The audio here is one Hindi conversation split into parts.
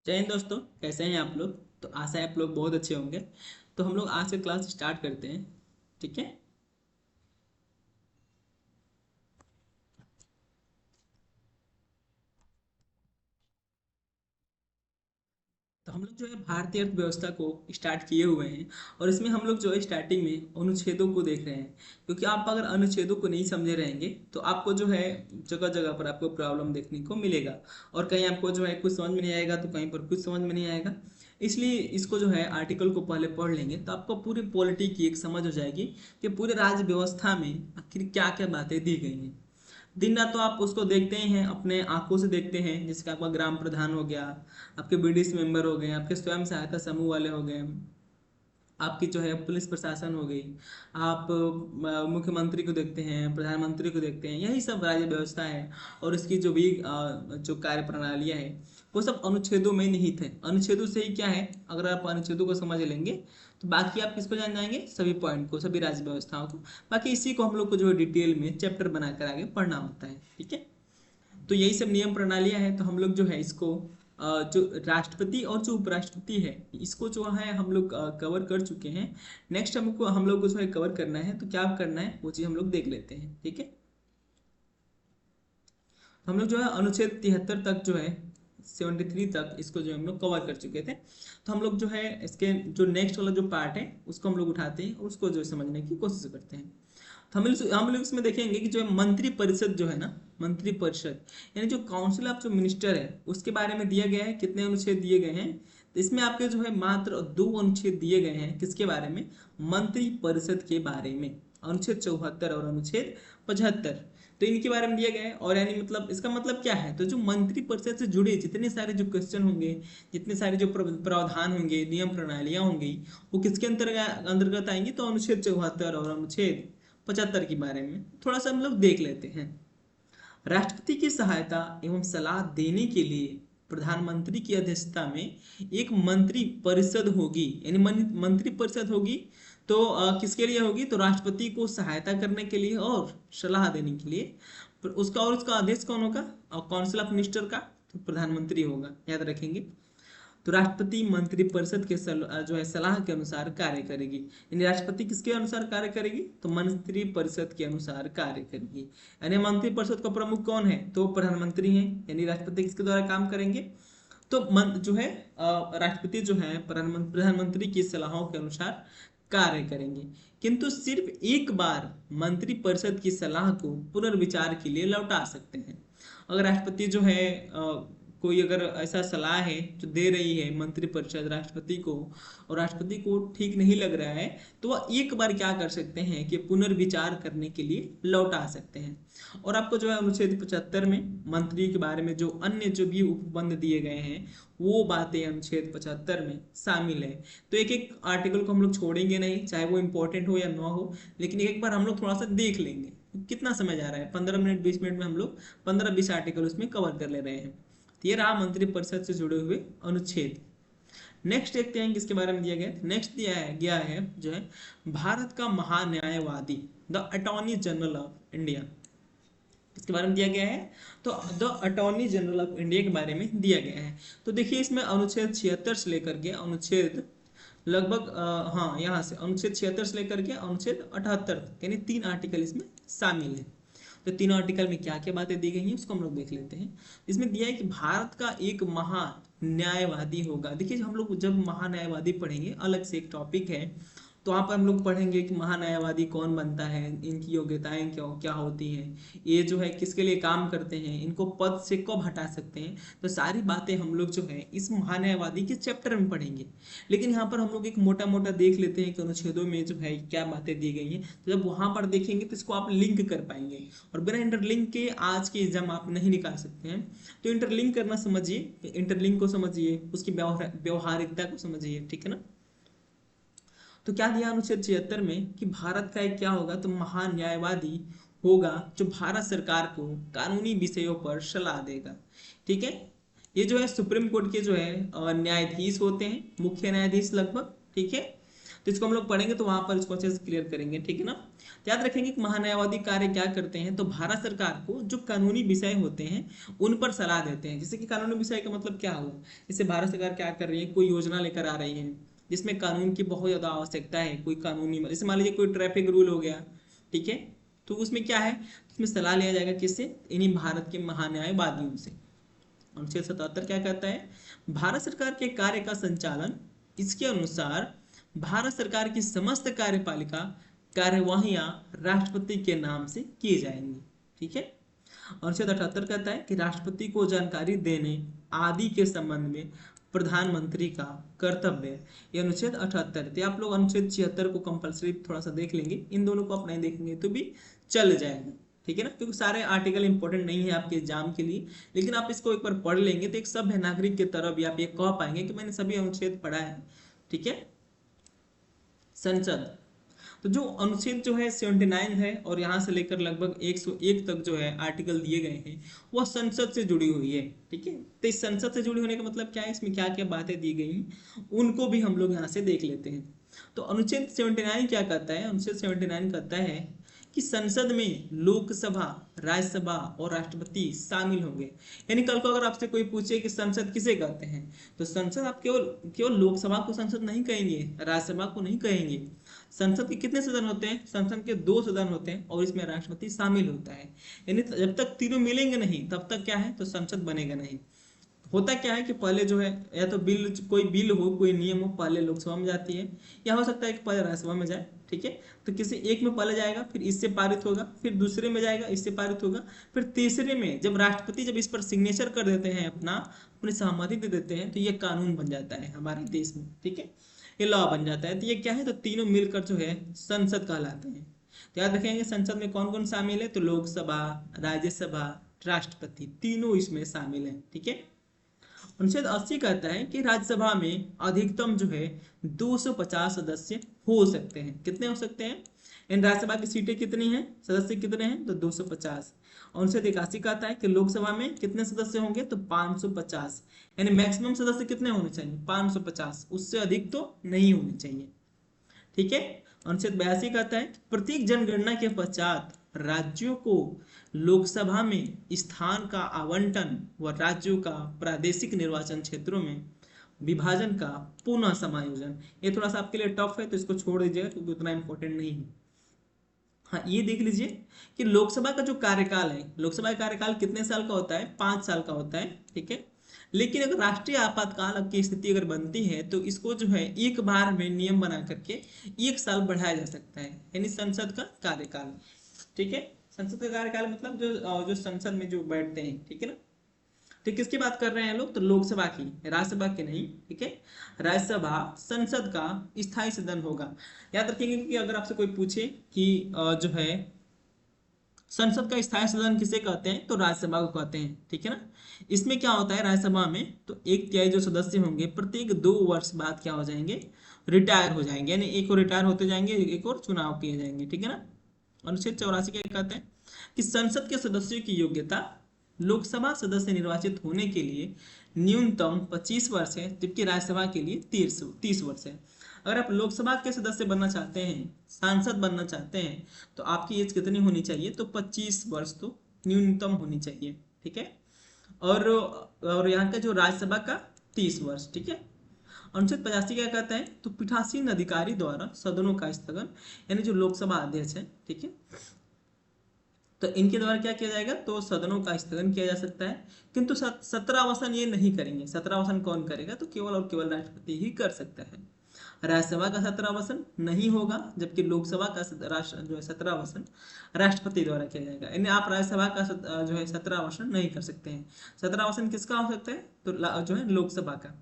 जय हिंद दोस्तों। कैसे हैं आप लोग? तो आशा है आप लोग बहुत अच्छे होंगे। तो हम लोग आज से क्लास स्टार्ट करते हैं। ठीक है। तो हम लोग जो है भारतीय अर्थव्यवस्था को स्टार्ट किए हुए हैं। और इसमें हम लोग जो है स्टार्टिंग में अनुच्छेदों को देख रहे हैं, क्योंकि आप अगर अनुच्छेदों को नहीं समझे रहेंगे तो आपको जो है जगह जगह पर आपको प्रॉब्लम देखने को मिलेगा। और कहीं आपको जो है कुछ समझ में नहीं आएगा तो कहीं पर कुछ समझ में नहीं आएगा। इसलिए इसको जो है आर्टिकल को पहले पढ़ लेंगे तो आपको पूरी पॉलिटी की एक समझ हो जाएगी कि पूरे राज्य व्यवस्था में आखिर क्या क्या बातें दी गई हैं। दिन रात तो आप उसको देखते ही हैं, अपने आंखों से देखते हैं, जैसे कि आपका ग्राम प्रधान हो गया, आपके बीडीसी मेंबर हो गए, आपके स्वयं सहायता समूह वाले हो गए, आपकी जो है पुलिस प्रशासन हो गई, आप मुख्यमंत्री को देखते हैं, प्रधानमंत्री को देखते हैं, यही सब राज्य व्यवस्था है। और इसकी जो भी जो कार्य प्रणालियाँ है वो सब अनुच्छेदों में निहित है। अनुच्छेदों से ही क्या है, अगर आप अनुच्छेदों को समझ लेंगे तो बाकी आप किसको जान जाएंगे, सभी पॉइंट को, सभी राज्य व्यवस्थाओं को। बाकी इसी को हम लोग को जो है डिटेल में चैप्टर बनाकर आगे पढ़ना होता है। ठीक है। तो यही सब नियम प्रणालियां हैं। तो हम लोग जो है इसको जो राष्ट्रपति और जो उपराष्ट्रपति है इसको जो है हम लोग कवर कर चुके हैं। नेक्स्ट हमको हम लोग को जो है कवर करना है, तो क्या करना है वो चीज़ हम लोग देख लेते हैं। ठीक है। हम लोग जो है अनुच्छेद 73 तक जो है 73 तक इसको जो हम लोग कवर कर चुके थे। तो हम लोग जो है इसके जो नेक्स्ट वाला जो पार्ट है उसको हम लोग उठाते हैं और उसको जो समझने की कोशिश करते हैं। तो हम लोग इसमें देखेंगे कि जो है मंत्री परिषद जो है ना, मंत्री परिषद यानी जो काउंसिल ऑफ जो मिनिस्टर है उसके बारे में दिया गया है। कितने अनुच्छेद दिए गए हैं? तो इसमें आपके जो है मात्र 2 अनुच्छेद दिए गए हैं। किसके बारे में? मंत्री परिषद के बारे में। अनुच्छेद 74 और अनुच्छेद 75, तो इनके बारे में दिया गया है। और यानी मतलब इसका मतलब क्या है, तो जो मंत्री परिषद से जुड़े जितने सारे जो क्वेश्चन होंगे, जितने सारे जो प्रावधान होंगे, नियम प्रणालियां होंगी, वो किसके अंतर्गत अंतर्गत आएंगी? तो अनुच्छेद 74 और अनुच्छेद 75 के बारे में थोड़ा सा हम लोग देख लेते हैं। राष्ट्रपति की सहायता एवं सलाह देने के लिए प्रधानमंत्री की अध्यक्षता में एक मंत्री परिषद होगी, यानी मंत्री परिषद होगी। तो किसके लिए होगी? तो राष्ट्रपति को सहायता करने के लिए और सलाह देने के लिए। उसका अध्यक्ष कौन होगा? और काउंसिल ऑफ मिनिस्टर का तो प्रधानमंत्री होगा, याद रखेंगे। तो राष्ट्रपति मंत्रिपरिषद के जो है सलाह के अनुसार कार्य करेगी। यानी राष्ट्रपति किसके अनुसार कार्य करेगी? तो मंत्रिपरिषद के अनुसार कार्य करेगी। यानी मंत्रिपरिषद का प्रमुख कौन है? तो प्रधानमंत्री हैं। यानी राष्ट्रपति किसके द्वारा काम करेंगे? तो जो है राष्ट्रपति जो है प्रधानमंत्री की सलाहों के अनुसार कार्य करेंगे। किंतु सिर्फ एक बार मंत्रिपरिषद की सलाह को पुनर्विचार के लिए लौटा सकते हैं। अगर राष्ट्रपति जो है कोई अगर ऐसा सलाह है जो दे रही है मंत्रिपरिषद राष्ट्रपति को, और राष्ट्रपति को ठीक नहीं लग रहा है, तो वह एक बार क्या कर सकते हैं कि पुनर्विचार करने के लिए लौटा सकते हैं। और आपको जो है अनुच्छेद 75 में मंत्री के बारे में जो अन्य जो भी उपबंध दिए गए हैं वो बातें अनुच्छेद 75 में शामिल है। तो एक एक आर्टिकल को हम लोग छोड़ेंगे नहीं, चाहे वो इंपॉर्टेंट हो या ना हो, लेकिन एक बार हम लोग थोड़ा सा देख लेंगे। कितना समय जा रहा है, 15 मिनट 20 मिनट में हम लोग 15-20 आर्टिकल उसमें कवर कर ले रहे हैं। तो ये रहा मंत्रिपरिषद से जुड़े हुए अनुच्छेद। नेक्स्ट देखते हैं किसके बारे में दिया गया। नेक्स्ट दिया है गया है जो है भारत का महान्यायवादी, the attorney general of India. इसके बारे में दिया गया है। तो the attorney general of India के बारे में दिया गया है। तो देखिए इसमें अनुच्छेद 76 से लेकर के अनुच्छेद लगभग हाँ यहाँ से अनुच्छेद 76 से लेकर के अनुच्छेद 78 तक, यानी 3 आर्टिकल इसमें शामिल है। तो तीनों आर्टिकल में क्या क्या बातें दी गई हैं उसको हम लोग देख लेते हैं। इसमें दिया है कि भारत का एक महान न्यायवादी होगा। देखिए हम लोग जब महान्यायवादी पढ़ेंगे, अलग से एक टॉपिक है, तो वहाँ पर हम लोग पढ़ेंगे कि महान्यायवादी कौन बनता है, इनकी योग्यताएं क्या क्या होती हैं, ये जो है किसके लिए काम करते हैं, इनको पद से कब हटा सकते हैं। तो सारी बातें हम लोग जो है इस महान्यायवादी के चैप्टर में पढ़ेंगे। लेकिन यहाँ पर हम लोग एक मोटा मोटा देख लेते हैं कि अनुच्छेदों में जो है क्या बातें दी गई हैं। तो जब वहाँ पर देखेंगे तो इसको आप लिंक कर पाएंगे। और बिना इंटरलिंक के आज के एग्जाम आप नहीं निकाल सकते हैं। तो इंटरलिंक करना समझिए, इंटरलिंक को समझिए, उसकी व्यवहारिकता को समझिए। ठीक है ना। तो क्या दिया अनुच्छेद 76 में कि भारत का एक क्या होगा, तो महान न्यायवादी होगा जो भारत सरकार को कानूनी विषयों पर सलाह देगा। ठीक है। ये जो है सुप्रीम कोर्ट के जो है न्यायाधीश होते हैं, मुख्य न्यायाधीश लगभग। ठीक है। तो इसको हम लोग पढ़ेंगे तो वहां पर इसको अच्छे से क्लियर करेंगे, ठीक है ना। तो याद रखेंगे कि महान्यायवादी कार्य क्या करते हैं, तो भारत सरकार को जो कानूनी विषय होते हैं उन पर सलाह देते हैं। जैसे कि कानूनी विषय का मतलब क्या हुआ, जैसे भारत सरकार क्या कर रही है, कोई योजना लेकर आ रही है जिसमें कानून की बहुत ज्यादा आवश्यकता है, कोई कानूनी, जैसे मान लीजिए कोई ट्रैफिक रूल हो गया, ठीक है, तो उसमें क्या है, उसमें सलाह लिया जाएगा किससे, इन्हीं भारत के महान्यायवादियों से। अनुच्छेद 77 क्या कहता है, भारत सरकार के कार्य का संचालन, इसके अनुसार भारत सरकार की समस्त कार्यपालिका कार्यवाहियां राष्ट्रपति के नाम से की जाएंगी, ठीक है। अनुच्छेद 78 कहता है कि राष्ट्रपति को जानकारी देने आदि के संबंध में प्रधानमंत्री का कर्तव्य है। ये अनुच्छेद 78। तो आप लोग अनुच्छेद 76 को कंपलसरी थोड़ा सा देख लेंगे, इन दोनों को आप नहीं देखेंगे तो भी चल जाएगा, ठीक है ना, क्योंकि सारे आर्टिकल इंपॉर्टेंट नहीं है आपके एग्जाम के लिए, लेकिन आप इसको एक बार पढ़ लेंगे तो एक सभ्य नागरिक की तरह भी आप ये कह पाएंगे कि मैंने सभी अनुच्छेद पढ़ा है, ठीक है। संसद, तो जो अनुच्छेद जो है 79 है और यहाँ से लेकर लगभग 101 तक जो है आर्टिकल दिए गए हैं वह संसद से जुड़ी हुई है, ठीक है। तो इस संसद से जुड़ी होने का मतलब क्या है, इसमें क्या क्या बातें दी गई उनको भी हम लोग यहाँ से देख लेते हैं। तो अनुच्छेद 79 क्या कहता है, अनुच्छेद 79 कहता है कि संसद में लोकसभा, राज्यसभा और राष्ट्रपति शामिल होंगे। यानी कल को अगर आपसे कोई पूछे कि संसद किसे कहते हैं, तो संसद आप केवल केवल लोकसभा को संसद नहीं कहेंगे, राज्यसभा को नहीं कहेंगे। संसद के कितने सदन होते हैं, संसद के 2 सदन होते हैं और इसमें राष्ट्रपति शामिल होता है। यानी जब तक तीनों मिलेंगे नहीं तब तक क्या है, तो संसद बनेगा नहीं। होता क्या है कि पहले जो है या तो बिल, कोई बिल हो, कोई नियम हो, पहले लोकसभा में जाती है, या हो सकता है कि पहले राज्यसभा में जाए, ठीक है। तो किसी एक में पहले जाएगा, फिर इससे पारित होगा, फिर दूसरे में जाएगा, इससे पारित होगा, फिर तीसरे में जब राष्ट्रपति जब इस पर सिग्नेचर कर देते हैं, अपनी सहमति दे देते हैं, तो ये कानून बन जाता है हमारे देश में, ठीक है, ये लॉ बन जाता है। तो ये क्या है, तो तीनों मिलकर जो है संसद कहलाते हैं। तो याद रखेंगे संसद में कौन कौन शामिल है, तो लोकसभा, राज्यसभा, राष्ट्रपति, तीनों इसमें शामिल है, ठीक है। अनुच्छेद 80 कहता है कि राज्यसभा में अधिकतम जो है 250 सदस्य हो सकते हैं। कितने हो सकते हैं, इन राज्यसभा की सीटें कितनी हैं, सदस्य कितने हैं, तो 250। अनुच्छेद 81 कहता है कि लोकसभा में कितने सदस्य होंगे, तो 550। यानी मैक्सिमम सदस्य कितने होने चाहिए, 550, उससे अधिक तो नहीं होने चाहिए, ठीक है। अनुच्छेद 82 कहता है कि प्रत्येक जनगणना के पश्चात राज्यों को लोकसभा में स्थान का आवंटन व राज्यों का प्रादेशिक निर्वाचन क्षेत्रों में विभाजन का पुनः समायोजन। ये थोड़ा सा आपके लिए टफ है तो इसको छोड़ दीजिएगा क्योंकि उतना इंपॉर्टेंट नहीं है। हाँ, ये देख लीजिए कि लोकसभा का जो कार्यकाल है, लोकसभा का कार्यकाल कितने साल का होता है, 5 साल का होता है, ठीक है। लेकिन अगर राष्ट्रीय आपातकाल की स्थिति अगर बनती है तो इसको जो है एक बार में नियम बना करके 1 साल बढ़ाया जा सकता है, यानी संसद का कार्यकाल, ठीक है। संसद का कार्यकाल मतलब जो संसद में जो बैठते हैं, ठीक है ना। तो किसकी बात कर रहे हैं लोग, तो लोकसभा की, राज्यसभा की नहीं, ठीक है। राज्यसभा संसद का स्थायी सदन होगा। याद रखेंगे कि अगर आपसे कोई पूछे कि जो है संसद का स्थायी सदन किसे कहते हैं, तो राज्यसभा को कहते हैं, ठीक है ना। इसमें क्या होता है राज्यसभा में, तो 1/3 जो सदस्य होंगे प्रत्येक 2 वर्ष बाद क्या हो जाएंगे, रिटायर हो जाएंगे, यानी एक और रिटायर होते जाएंगे, एक और चुनाव किए जाएंगे, ठीक है ना। अनुच्छेद 84 क्या कहते हैं कि संसद के सदस्यों की योग्यता लोकसभा सदस्य निर्वाचित होने के लिए न्यूनतम 25 वर्ष है, जबकि राज्यसभा के लिए 30 वर्ष है। अगर आप लोकसभा के सदस्य बनना चाहते हैं, सांसद बनना चाहते हैं, तो आपकी एज कितनी होनी चाहिए, तो 25 वर्ष तो न्यूनतम होनी चाहिए, ठीक है। और यहाँ का जो राज्यसभा का 30 वर्ष, ठीक है। अनुच्छेद 85 क्या कहता है, तो पीठासीन अधिकारी द्वारा सदनों का स्थगन, यानी जो लोकसभा अध्यक्ष है, ठीक है, तो इनके द्वारा क्या किया जाएगा, तो सदनों का स्थगन किया जा सकता है। किंतु 17वासन ये नहीं करेंगे। 17वासन कौन करेगा, तो केवल और केवल राष्ट्रपति ही कर सकता है। राज्यसभा का 17वासन नहीं होगा, जबकि लोकसभा का जो है 17वासन राष्ट्रपति द्वारा किया जाएगा। यानी आप राज्यसभा का जो है 17वासन नहीं कर सकते हैं। 17वासन किसका हो सकता है, तो जो है लोकसभा का।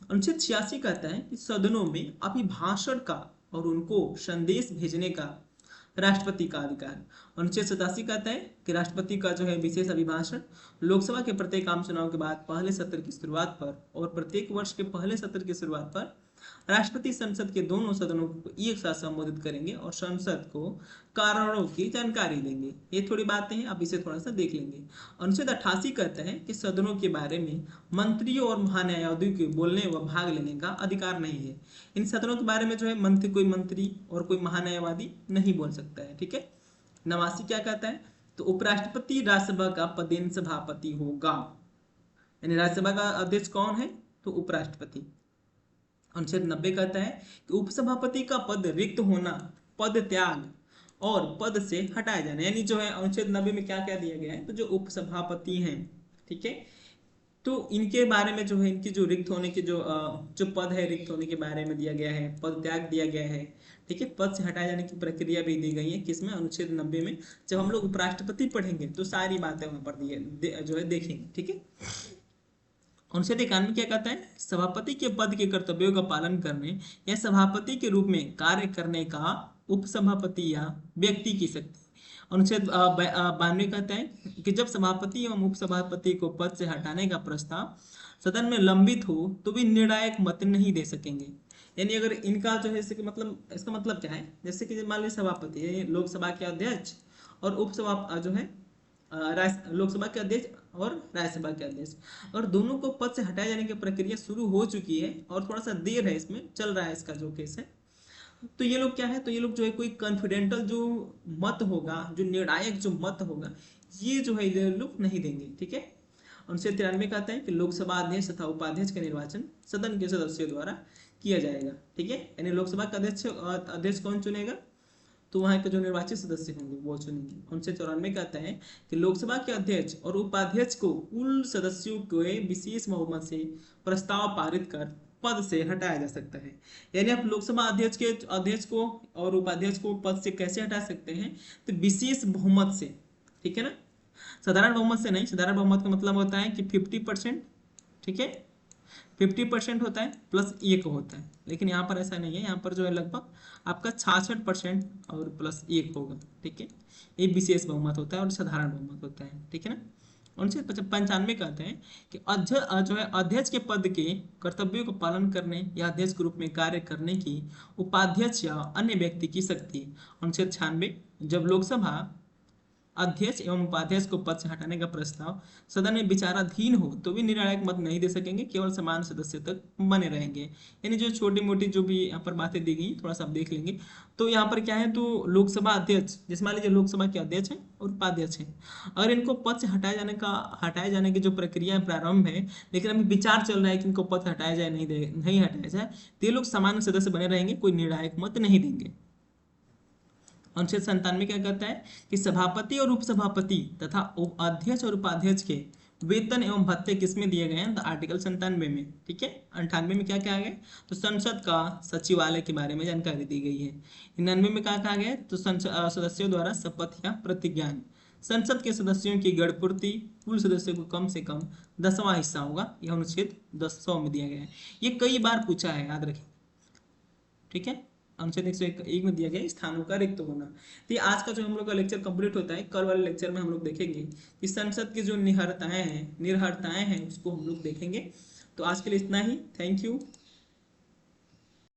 अनुच्छेद 86 कहता है कि सदनों में अभिभाषण का और उनको संदेश भेजने का राष्ट्रपति का अधिकार। अनुच्छेद 87 कहता है कि राष्ट्रपति का जो है विशेष अभिभाषण लोकसभा के प्रत्येक आम चुनाव के बाद पहले सत्र की शुरुआत पर और प्रत्येक वर्ष के पहले सत्र की शुरुआत पर राष्ट्रपति संसद के दोनों सदनों को एक साथ संबोधित करेंगे और संसद को कारणों की जानकारी देंगे। ये थोड़ी बातें हैं, आप इसे थोड़ा सा देख लेंगे। अनुच्छेद 88 कहता है कि सदनों के बारे में मंत्रियों और महान्यायाधीशों के बोलने व भाग लेने का अधिकार नहीं है। इन सदनों के बारे में जो है कोई मंत्री और कोई महान्यायवादी नहीं बोल सकता है, ठीक है। 89 क्या कहता है, तो उपराष्ट्रपति राज्यसभा का पदेन सभापति होगा, यानी राज्यसभा का अध्यक्ष कौन है, तो उपराष्ट्रपति। अनुच्छेद 90 कहता है कि उपसभापति का पद रिक्त होना, पद त्याग और पद से हटाया जाना, यानी जो है अनुच्छेद 90 में क्या क्या दिया गया है, तो जो उपसभापति हैं, ठीक है, तो इनके बारे में जो है इनकी जो रिक्त होने के जो पद है रिक्त होने के बारे में दिया गया है, पद त्याग दिया गया है, ठीक है, पद से हटाए जाने की प्रक्रिया भी दी गई है किसमें, अनुच्छेद 90 में। जब हम लोग उपराष्ट्रपति पढ़ेंगे तो सारी बातें वहां पर जो है देखेंगे, ठीक है। अनुच्छेद 91 क्या कहता है, सभापति के पद के कर्तव्यों का पालन करने या सभापति के रूप में कार्य करने का उपसभापति या व्यक्ति की शक्ति। अनुच्छेद 92 कहता है कि जब सभापति एवं उपसभापति को पद से हटाने का प्रस्ताव सदन में लंबित हो तो भी निर्णायक मत नहीं दे सकेंगे। यानी अगर इनका जो है इसका मतलब क्या है, जैसे कि मान लीजिए सभापति है लोकसभा के अध्यक्ष और उपसभा जो है लोकसभा के अध्यक्ष और राज्यसभा के अध्यक्ष, और दोनों को पद से हटाए जाने की प्रक्रिया शुरू हो चुकी है और थोड़ा सा देर है, इसमें चल रहा है इसका जो केस है, तो ये लोग क्या है, तो ये लोग जो है कोई कॉन्फिडेंटल जो मत होगा, जो निर्णायक जो मत होगा, ये जो है ये लोग नहीं देंगे, ठीक है। अनुच्छेद 93 कहता है कि लोकसभा अध्यक्ष तथा उपाध्यक्ष का निर्वाचन सदन के सदस्यों द्वारा किया जाएगा, ठीक है, यानी लोकसभा का अध्यक्ष कौन चुनेगा, तो वहां के जो निर्वाचित सदस्य होंगे वो चुनेंगे। अनुच्छेद 94 कहता है कि लोकसभा के अध्यक्ष और उपाध्यक्ष को कुल सदस्यों के विशेष बहुमत से प्रस्ताव पारित कर पद से हटाया जा सकता है। यानी आप लोकसभा अध्यक्ष को और उपाध्यक्ष को पद से कैसे हटा सकते हैं, तो विशेष बहुमत से, ठीक है ना, साधारण बहुमत से नहीं। साधारण बहुमत का मतलब होता है कि 50%, ठीक है, 50% होता है प्लस 1 होता है, लेकिन यहाँ पर ऐसा नहीं है, यहाँ पर जो है लगभग आपका 66% और प्लस 1 होगा, ठीक है। ये विशेष बहुमत होता है और साधारण बहुमत होता है, ठीक है ना। अनुच्छेद 95 कहते हैं कि जो है अध्यक्ष के पद के कर्तव्यों का पालन करने या अध्यक्ष के रूप में कार्य करने की उपाध्यक्ष या अन्य व्यक्ति की शक्ति। अनुच्छेद 96 जब लोकसभा अध्यक्ष एवं उपाध्यक्ष को पद से हटाने का प्रस्ताव सदन में विचाराधीन हो तो भी निर्णायक मत नहीं दे सकेंगे, केवल समान सदस्य तक बने रहेंगे। यानी जो छोटी मोटी जो भी यहाँ पर बातें दी गई थोड़ा सा आप देख लेंगे। तो यहाँ पर क्या है, तो लोकसभा अध्यक्ष, जैसे मान लीजिए लोकसभा के अध्यक्ष हैं और उपाध्यक्ष हैं, अगर इनको पद से हटाए जाने की जो प्रक्रिया प्रारंभ है, लेकिन अभी विचार चल रहा है कि इनको पद हटाया जाए नहीं हटाया जाए, तो ये लोग सामान्य सदस्य बने रहेंगे, कोई निर्णायक मत नहीं देंगे। अनुच्छेद 97 क्या कहता है कि सभापति और उपसभापति तथा अध्यक्ष और उपाध्यक्ष के वेतन एवं भत्ते किसमें दिए गए हैं, तो आर्टिकल 97 में, ठीक है। 98 में क्या कहा गया, तो संसद का सचिवालय के बारे में जानकारी दी गई है। 99 में क्या कहा गया, तो सदस्यों द्वारा शपथ या प्रतिज्ञा, संसद के सदस्यों की गणपूर्ति कुल सदस्यों को कम से कम 10वां हिस्सा होगा, यह अनुच्छेद 100 में दिया गया है। ये कई बार पूछा है, याद रखें, ठीक है। अनुच्छेद 101 में दिया गया स्थानों का रिक्त होना। तो ये आज का जो हम लोग का लेक्चर कंप्लीट होता है। कल वाले लेक्चर में हम लोग देखेंगे कि संसद की जो निर्हरताएं हैं उसको हम लोग देखेंगे। तो आज के लिए इतना ही, थैंक यू।